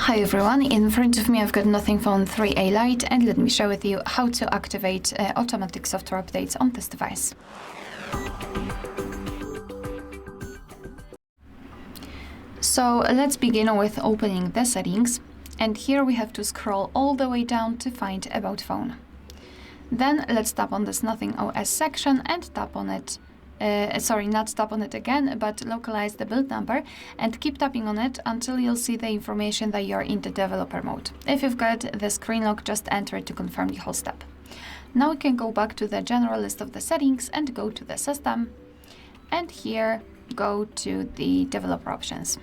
Hi everyone, in front of me I've got Nothing Phone 3A Lite, and let me share with you how to activate automatic software updates on this device. So let's begin with opening the settings, and here we have to scroll all the way down to find About Phone. Then let's tap on this NothingOS section and tap on it. Not tap on it again, but localize the build number and keep tapping on it until you'll see the information that you're in the developer mode. If you've got the screen lock, just enter it to confirm the whole step. Now we can go back to the general list of the settings and go to the system, and here go to the developer options.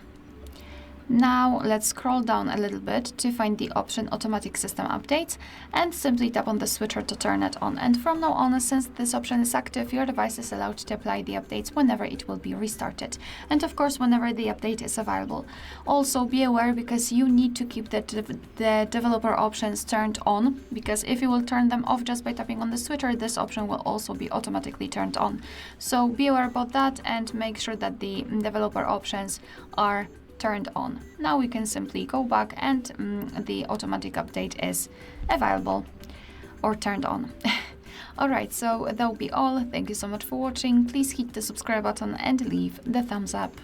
Now let's scroll down a little bit to find the option Automatic System Updates and simply tap on the switcher to turn it on. And from now on, since this option is active, your device is allowed to apply the updates whenever it will be restarted. And of course, whenever the update is available. Also be aware, because you need to keep the developer options turned on, because if you will turn them off just by tapping on the switcher, this option will also be automatically turned on. So be aware about that and make sure that the developer options are turned on. Now we can simply go back and the automatic update is available or turned on. Alright, so that will be all. Thank you so much for watching. Please hit the subscribe button and leave the thumbs up.